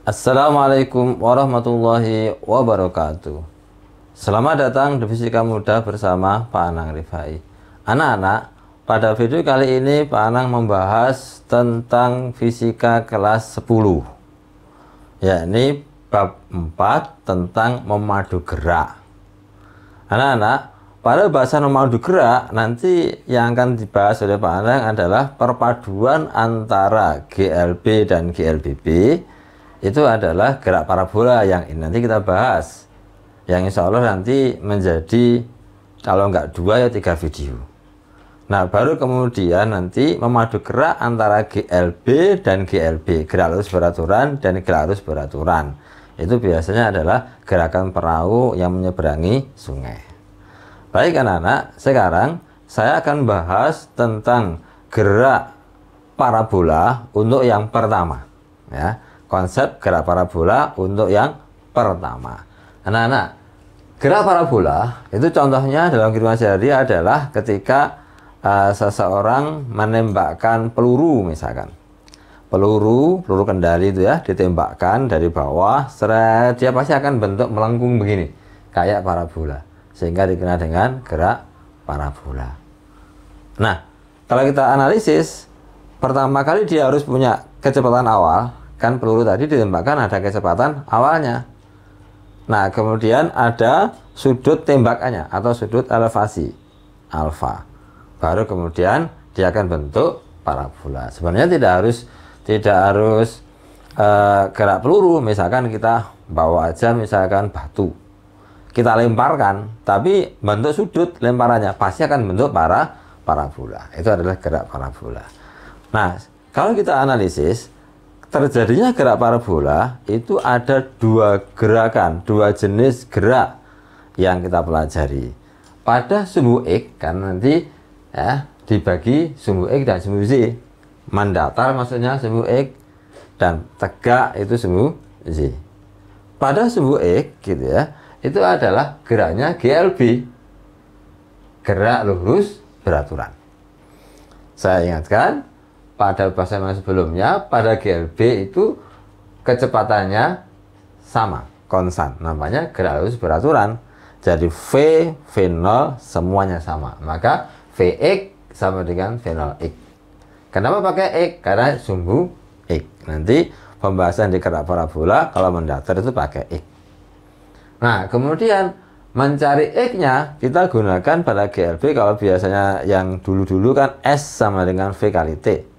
Assalamualaikum warahmatullahi wabarakatuh. Selamat datang di Fisika Mudah bersama Pak Anang Rifai. Anak-anak, pada video kali ini Pak Anang membahas tentang fisika kelas 10, yakni bab 4 tentang memadu gerak. Anak-anak, pada bahasan memadu gerak nanti yang akan dibahas oleh Pak Anang adalah perpaduan antara GLB dan GLBB. Itu adalah gerak parabola yang ini nanti kita bahas, yang insya Allah nanti menjadi kalau enggak 2 ya 3 video. Nah, baru kemudian nanti memadu gerak antara GLB dan GLB, gerak lurus beraturan dan gerak arus beraturan. Itu biasanya adalah gerakan perahu yang menyeberangi sungai. Baik anak-anak, sekarang saya akan bahas tentang gerak parabola untuk yang pertama, ya. Konsep gerak parabola untuk yang pertama. Anak-anak, gerak parabola itu contohnya dalam kehidupan sehari adalah ketika seseorang menembakkan peluru, misalkan peluru kendali itu ya, ditembakkan dari bawah, dia pasti akan bentuk melengkung begini kayak parabola, sehingga dikenal dengan gerak parabola. Nah, kalau kita analisis, pertama kali dia harus punya kecepatan awal. Kan peluru tadi ditembakkan ada kecepatan awalnya. Nah, kemudian ada sudut tembakannya atau sudut elevasi alfa. Baru kemudian dia akan bentuk parabola. Sebenarnya tidak harus gerak peluru. Misalkan kita bawa aja misalkan batu, kita lemparkan, tapi bentuk sudut lemparannya pasti akan bentuk parabola. Itu adalah gerak parabola. Nah, kalau kita analisis, terjadinya gerak parabola itu ada dua jenis gerak yang kita pelajari. Pada sumbu X, kan nanti ya dibagi sumbu X dan sumbu Z. Mendatar maksudnya sumbu X, dan tegak itu sumbu Z. Pada sumbu X gitu ya, itu adalah geraknya GLB, gerak lurus beraturan. Saya ingatkan, pada bahasa yang sebelumnya, pada GLB itu kecepatannya sama, konstan, namanya gerak lurus beraturan. Jadi V, V0 semuanya sama, maka Vx sama dengan V0x. Kenapa pakai X? Karena sumbu X. Nanti pembahasan di gerak parabola kalau mendatar itu pakai X. Nah, kemudian mencari X-nya kita gunakan pada GLB. Kalau biasanya yang dulu-dulu kan S sama dengan V kali T.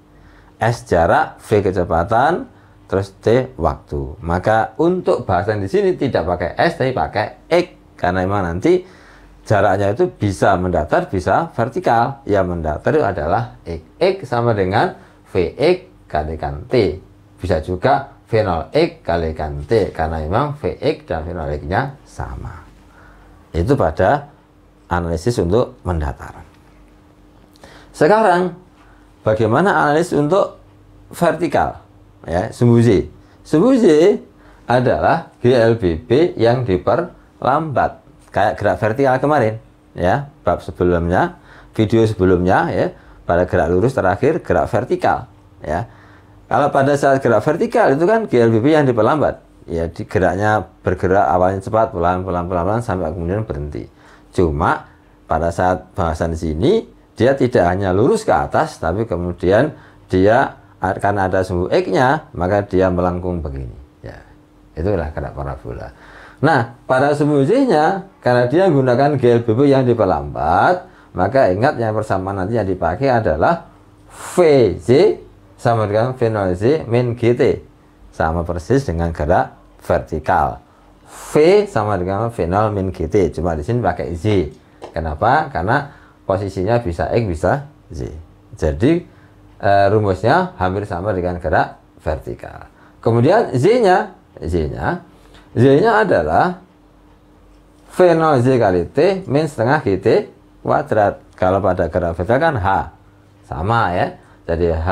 S jarak, V kecepatan, terus T waktu. Maka untuk bahasan di sini tidak pakai S tapi pakai X, karena memang nanti jaraknya itu bisa mendatar, bisa vertikal. Yang mendatar itu adalah X. X sama dengan Vx kalikan T. Bisa juga V0x kalikan T, karena memang Vx dan V0x-nya sama. Itu pada analisis untuk mendatar. Sekarang bagaimana analisis untuk vertikal? Ya, sumbu Z. Sumbu Z adalah GLBB yang diperlambat, kayak gerak vertikal kemarin, ya, bab sebelumnya, video sebelumnya, ya, pada gerak lurus terakhir gerak vertikal, ya. Kalau pada saat gerak vertikal itu kan GLBB yang diperlambat, ya, geraknya bergerak awalnya cepat, pelan-pelan sampai kemudian berhenti. Cuma pada saat bahasan di sini dia tidak hanya lurus ke atas, tapi kemudian dia karena ada sumbu X-nya, maka dia melengkung begini. Ya, itulah gerak parabola. Nah, pada sumbu Z-nya, karena dia menggunakan GLBB yang diperlambat, maka ingat yang persamaan nanti yang dipakai adalah VZ sama dengan V0Z min GT. Sama persis dengan gerak vertikal. V sama dengan V0 min GT. Cuma di sini pakai Z. Kenapa? Karena posisinya bisa X, bisa Z. Jadi rumusnya hampir sama dengan gerak vertikal. Kemudian Z-nya adalah V0Z kali T min setengah GT kuadrat. Kalau pada gerak vertikal kan H. Sama ya. Jadi H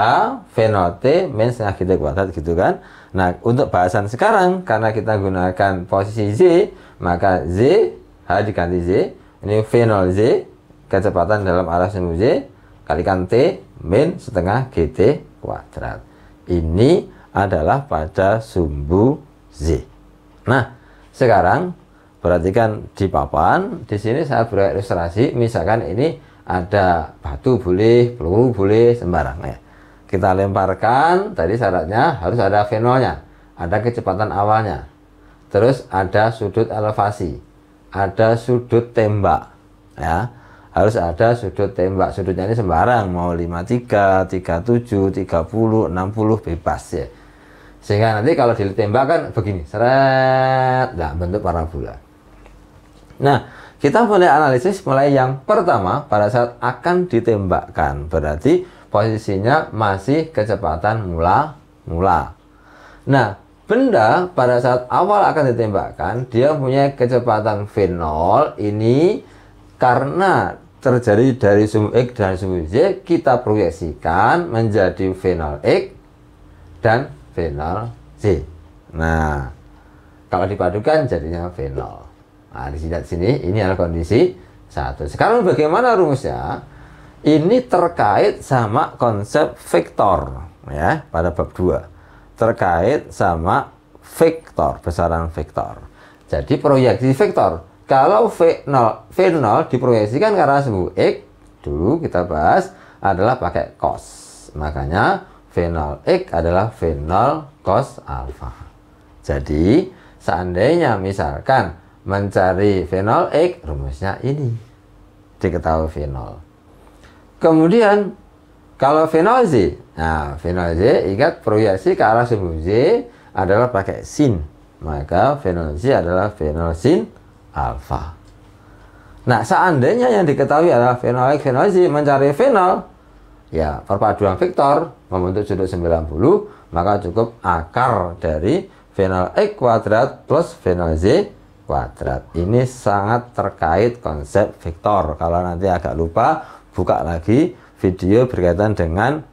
V0T min setengah GT kuadrat gitu kan. Nah, untuk bahasan sekarang, karena kita gunakan posisi Z, maka Z, H diganti Z. Ini V0Z, kecepatan dalam arah sumbu Z, kalikan T min setengah GT kuadrat. Ini adalah pada sumbu Z. Nah, sekarang perhatikan di papan. Di sini saya beri ilustrasi. Misalkan ini ada batu boleh, peluru boleh, sembarang ya. Kita lemparkan. Tadi syaratnya harus ada fenolnya, ada kecepatan awalnya, terus ada sudut elevasi, ada sudut tembak ya. Harus ada sudut tembak. Sudutnya ini sembarang, mau 53, 37, 30, 60, bebas ya. Sehingga nanti kalau ditembak kan begini, seret, nah bentuk parabola. Nah, kita mulai analisis mulai yang pertama pada saat akan ditembakkan. Berarti posisinya masih kecepatan mula-mula. Nah, benda pada saat awal akan ditembakkan, dia punya kecepatan V0 ini karena terjadi dari sumbu X dan sumbu Z, kita proyeksikan menjadi V0X dan V0Z. Nah, kalau dipadukan jadinya V0. Nah, di sini ini adalah kondisi 1. Sekarang bagaimana rumusnya? Ini terkait sama konsep vektor ya, pada bab 2. Terkait sama vektor, besaran vektor. Jadi proyeksi vektor. Kalau V0 diproyeksikan karena sumbu X, dulu kita bahas adalah pakai cos. Makanya V0X adalah V0 cos alfa. Jadi seandainya misalkan mencari V0X, rumusnya ini. Diketahui V0. Kemudian kalau V0Z, nah V0Z ingat proyeksi ke arah sumbu Z adalah pakai sin. Maka V0Z adalah V0 sin alfa. Nah, seandainya yang diketahui adalah V0X, V0Z, mencari V0, ya perpaduan vektor membentuk sudut 90, maka cukup akar dari V0X kuadrat plus V0Z kuadrat. Ini sangat terkait konsep vektor. Kalau nanti agak lupa, buka lagi video berkaitan dengan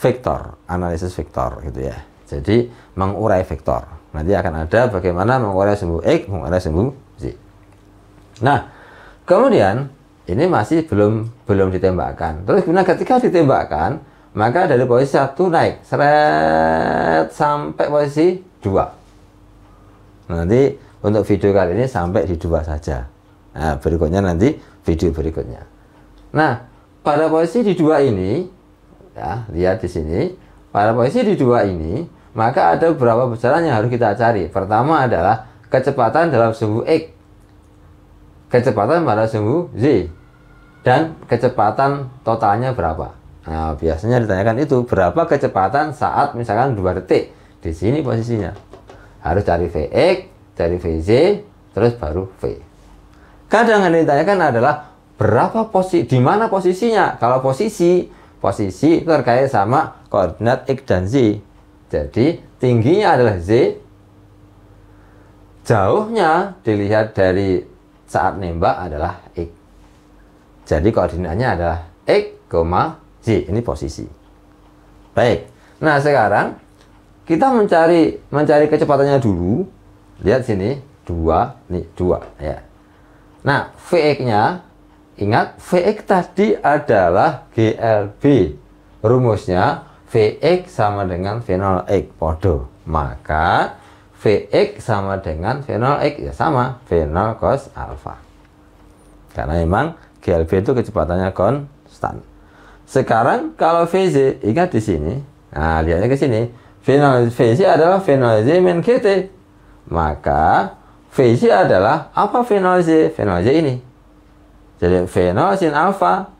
vektor, analisis vektor gitu ya. Jadi mengurai vektor. Nanti akan ada bagaimana mengurai sumbu X, mengurai sumbu Z. Nah, kemudian ini masih belum ditembakkan. Terus kemudian ketika ditembakkan, maka dari posisi 1 naik seret sampai posisi 2. Nanti untuk video kali ini sampai di 2 saja. Nah, berikutnya nanti video berikutnya. Nah, pada posisi di 2 ini ya, lihat di sini, pada posisi di 2 ini, maka ada beberapa besaran yang harus kita cari. Pertama adalah kecepatan dalam sumbu X, kecepatan pada sumbu Z, dan kecepatan totalnya berapa. Nah, biasanya ditanyakan itu berapa kecepatan saat misalkan 2 detik. Di sini posisinya harus cari Vx, cari Vz, terus baru V. Kadang yang ditanyakan adalah berapa posisi, di mana posisinya. Kalau posisi terkait sama koordinat X dan Z. Jadi tingginya adalah Z, jauhnya dilihat dari saat nembak adalah X. Jadi koordinatnya adalah X, Z. Ini posisi. Baik. Nah, sekarang kita mencari kecepatannya dulu. Lihat sini, 2, nih 2 ya. Nah, Vx-nya, ingat Vx tadi adalah GLB. Rumusnya Vx sama dengan V0X podo. Maka Vx sama dengan V0X ya sama V0 cos alfa. Karena memang GLB itu kecepatannya konstan. Sekarang kalau Vz, ingat di sini. Nah, lihatnya ke sini. Vz adalah V0Z min GT. Maka Vz adalah apa V0Z? V0Z ini. Jadi V0 sin alfa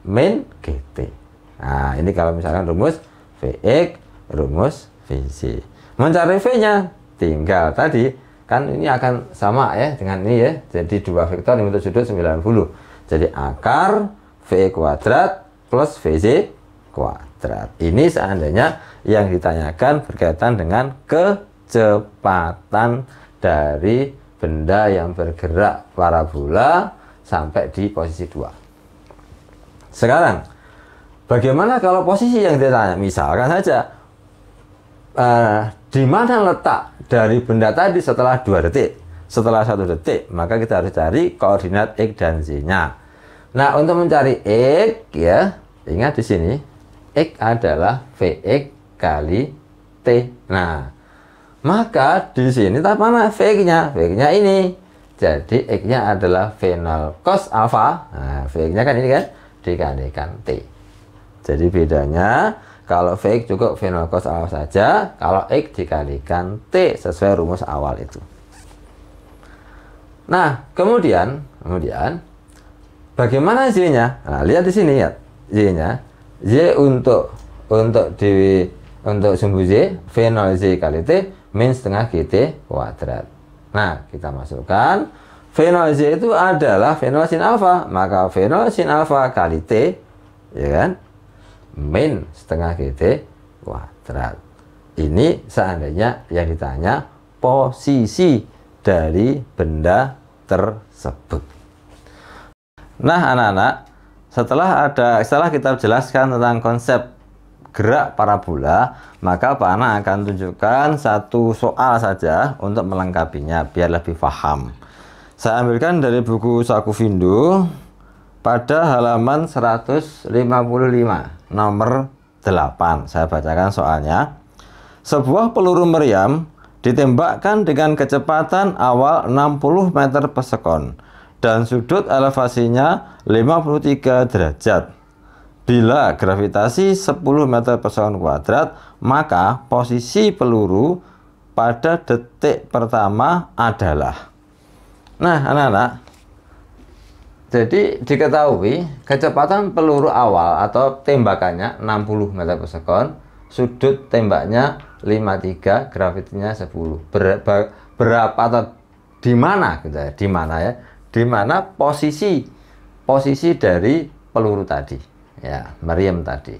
min GT. Nah, ini kalau misalkan rumus Vx, rumus Vz. Mencari V-nya, tinggal tadi kan ini akan sama ya dengan ini ya. Jadi 2 vektor yang bentuk sudut 90. Jadi akar V kuadrat plus Vz kuadrat. Ini seandainya yang ditanyakan berkaitan dengan kecepatan dari benda yang bergerak parabola sampai di posisi 2. Sekarang bagaimana kalau posisi yang ditanya? Misalkan saja di mana letak dari benda tadi setelah 2 detik, setelah 1 detik, maka kita harus cari koordinat X dan Z-nya. Nah, untuk mencari X ya, ingat di sini X adalah Vx kali T. Nah, maka di sini tak mana V-nya? V-nya ini. Jadi X-nya adalah V0 cos alfa. Nah, V-nya kan ini kan dikalikan T. Jadi bedanya kalau Vx cukup V0 cos alfa saja, kalau X dikalikan T sesuai rumus awal itu. Nah, kemudian bagaimana Y-nya? Nah, lihat di sini ya. Y-nya. Y untuk sumbu Y, V0 Y kali T min setengah GT kuadrat. Nah, kita masukkan V0 Y itu adalah V0 sin alfa, maka V0 sin alfa kali T, ya kan, min setengah GT kuadrat. Ini seandainya yang ditanya posisi dari benda tersebut. Nah, anak-anak, setelah kita jelaskan tentang konsep gerak parabola, maka Pak Ana akan tunjukkan satu soal saja untuk melengkapinya biar lebih paham. Saya ambilkan dari buku Saku Vindo pada halaman 155 nomor 8. Saya bacakan soalnya. Sebuah peluru meriam ditembakkan dengan kecepatan awal 60 meter per sekon dan sudut elevasinya 53 derajat. Bila gravitasi 10 meter per sekon kuadrat, maka posisi peluru pada detik pertama adalah. Nah, anak-anak, jadi diketahui kecepatan peluru awal atau tembakannya 60 meter per sekon, sudut tembaknya 53, gravitasinya 10. Berapa atau di mana gitu ya? Di mana ya? Di mana posisi dari peluru tadi. Ya, meriam tadi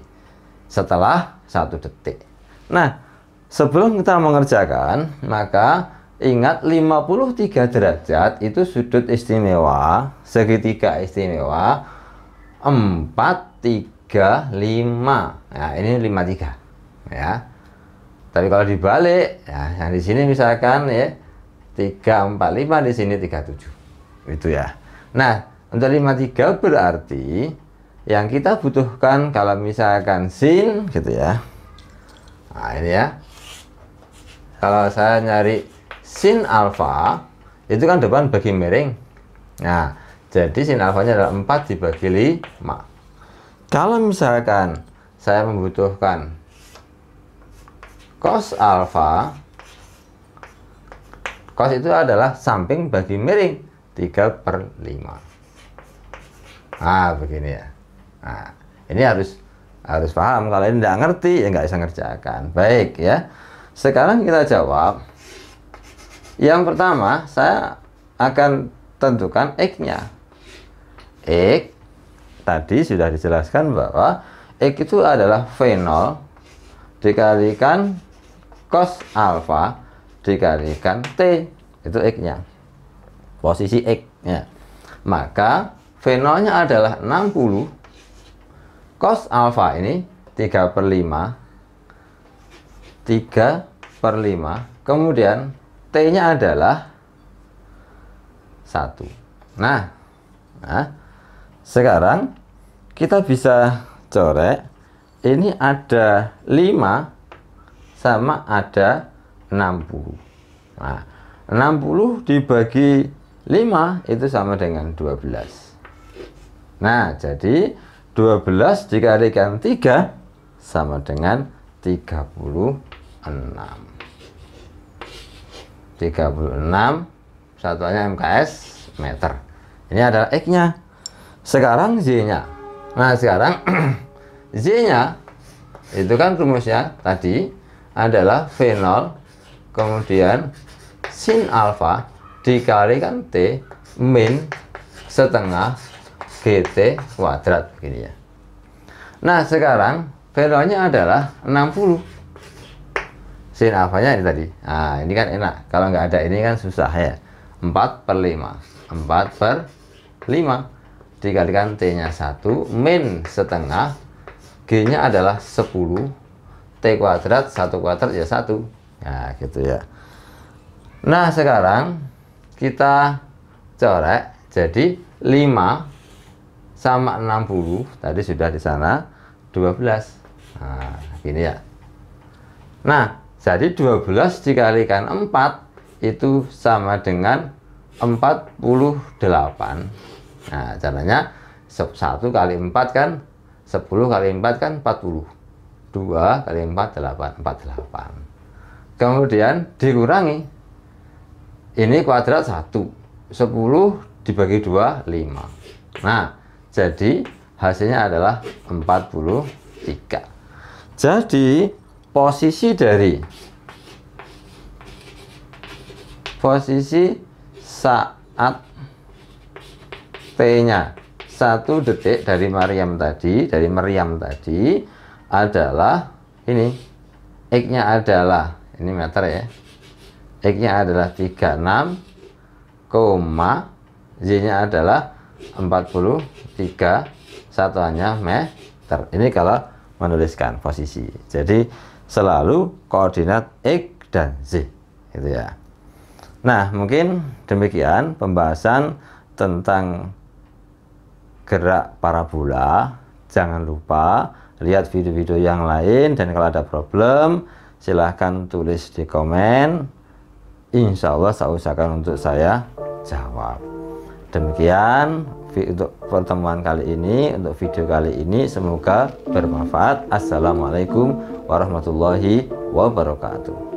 setelah 1 detik. Nah, sebelum kita mengerjakan, maka ingat 53 derajat itu sudut istimewa, segitiga istimewa 4, 3, 5. Nah, ini 53 ya. Tapi kalau dibalik ya, yang di sini misalkan ya 3, 4, 5, di sini 37. Itu ya. Nah, untuk 53 berarti yang kita butuhkan kalau misalkan sin gitu ya. Nah, ini ya. Kalau saya nyari sin alfa, itu kan depan bagi miring. Nah, jadi sin alfanya adalah 4 dibagi 5. Kalau misalkan saya membutuhkan cos alfa, cos itu adalah samping bagi miring 3/5. Nah, begini ya. Nah, ini harus paham. Kalau ini tidak ngerti ya nggak bisa ngerjakan. Baik ya. Sekarang kita jawab. Yang pertama saya akan tentukan X-nya. X tadi sudah dijelaskan bahwa X itu adalah V0 dikalikan cos alfa dikalikan T. Itu X-nya. Posisi X-nya. Maka V0-nya adalah 60. Cos alfa ini 3/5, kemudian T-nya adalah 1. Nah, sekarang kita bisa coret, ini ada 5 sama ada 60. Nah, 60 dibagi 5 itu sama dengan 12. Nah, jadi 12 dikalikan 3 sama dengan 36. 36 satuannya MKS meter. Ini adalah X-nya. Sekarang Y-nya. Nah, sekarang Y-nya itu kan rumusnya tadi adalah V0 kemudian sin alfa dikalikan T min setengah GT kuadrat begini ya. Nah, sekarang V0-nya adalah 60. Sin alfanya ini tadi. Nah, ini kan enak. Kalau nggak ada ini kan susah ya. 4/5. 4/5 dikalikan T-nya 1 min setengah, G-nya adalah 10. T kuadrat 1 kuadrat ya 1. Nah, gitu ya. Nah, sekarang kita coret. Jadi 5 sama 60 tadi sudah di sana 12. Nah, gini ya. Nah, Jadi 12 dikalikan 4 itu sama dengan 48. Nah, caranya 1 kali 4 kan 10 kali 4 kan 40. 2 kali 4 8, 48. Kemudian dikurangi. Ini kuadrat 1. 10 dibagi 2 5. Nah, jadi hasilnya adalah 43. Jadi posisi saat T-nya 1 detik dari Meriam tadi adalah ini, X-nya adalah ini meter ya, X-nya adalah 36, Y-nya adalah 43, satuannya meter. Ini kalau menuliskan posisi. Jadi selalu koordinat X dan Z gitu ya. Nah, mungkin demikian pembahasan tentang gerak parabola. Jangan lupa lihat video-video yang lain, dan kalau ada problem silahkan tulis di komen. Insya Allah saya usahakan untuk saya jawab. Demikian untuk pertemuan kali ini, untuk video kali ini, semoga bermanfaat. Assalamualaikum warahmatullahi wabarakatuh.